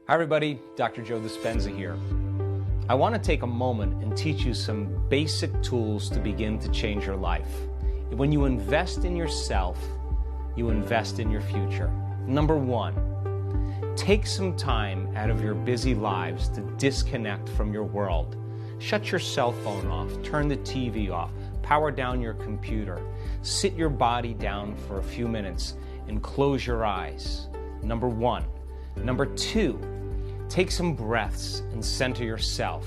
Hi everybody, Dr. Joe Dispenza here. I want to take a moment and teach you some basic tools to begin to change your life. When you invest in yourself, you invest in your future. Number one, take some time out of your busy lives to disconnect from your world. Shut your cell phone off, turn the TV off, power down your computer, sit your body down for a few minutes and close your eyes. Number one. Number two, take some breaths and center yourself.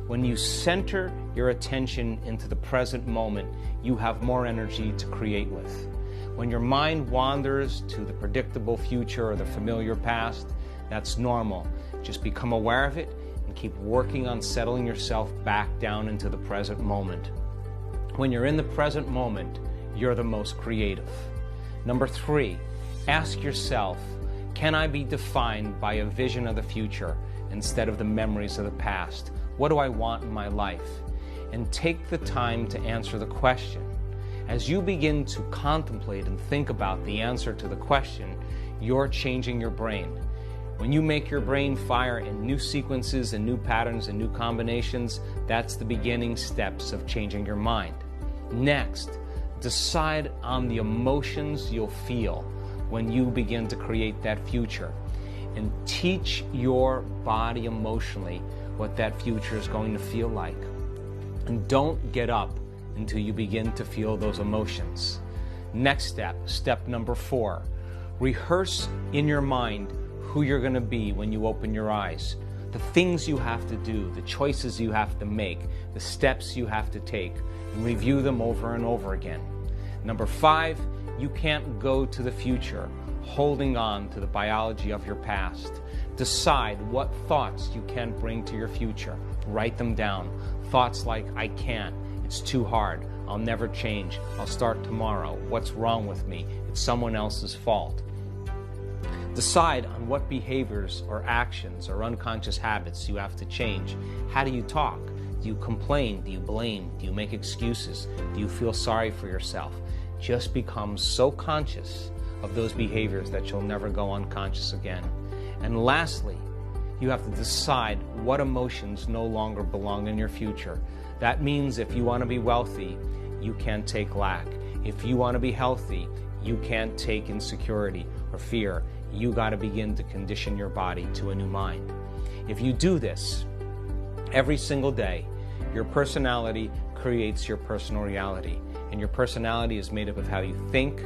When you center your attention into the present moment, you have more energy to create with. When your mind wanders to the predictable future or the familiar past, that's normal. Just become aware of it and keep working on settling yourself back down into the present moment. When you're in the present moment, you're the most creative. Number three, ask yourself, can I be defined by a vision of the future instead of the memories of the past? What do I want in my life? And take the time to answer the question. As you begin to contemplate and think about the answer to the question, you're changing your brain. When you make your brain fire in new sequences and new patterns and new combinations, that's the beginning steps of changing your mind. Next, decide on the emotions you'll feel when you begin to create that future, and teach your body emotionally what that future is going to feel like. And don't get up until you begin to feel those emotions. Next step, step number four, rehearse in your mind who you're going to be when you open your eyes, the things you have to do, the choices you have to make, the steps you have to take, and review them over and over again. Number five, you can't go to the future holding on to the biology of your past. Decide what thoughts you can bring to your future. Write them down. Thoughts like, I can't, it's too hard, I'll never change, I'll start tomorrow, what's wrong with me, it's someone else's fault. Decide on what behaviors or actions or unconscious habits you have to change. How do you talk? Do you complain? Do you blame? Do you make excuses? Do you feel sorry for yourself? Just become so conscious of those behaviors that you'll never go unconscious again. And lastly, you have to decide what emotions no longer belong in your future. That means if you want to be wealthy, you can't take lack. If you want to be healthy, you can't take insecurity or fear. You got to begin to condition your body to a new mind. If you do this every single day, your personality creates your personal reality. And your personality is made up of how you think,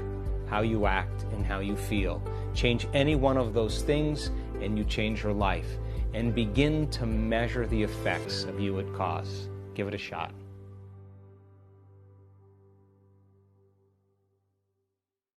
how you act, and how you feel. Change any one of those things and you change your life. And begin to measure the effects of you it cause. Give it a shot.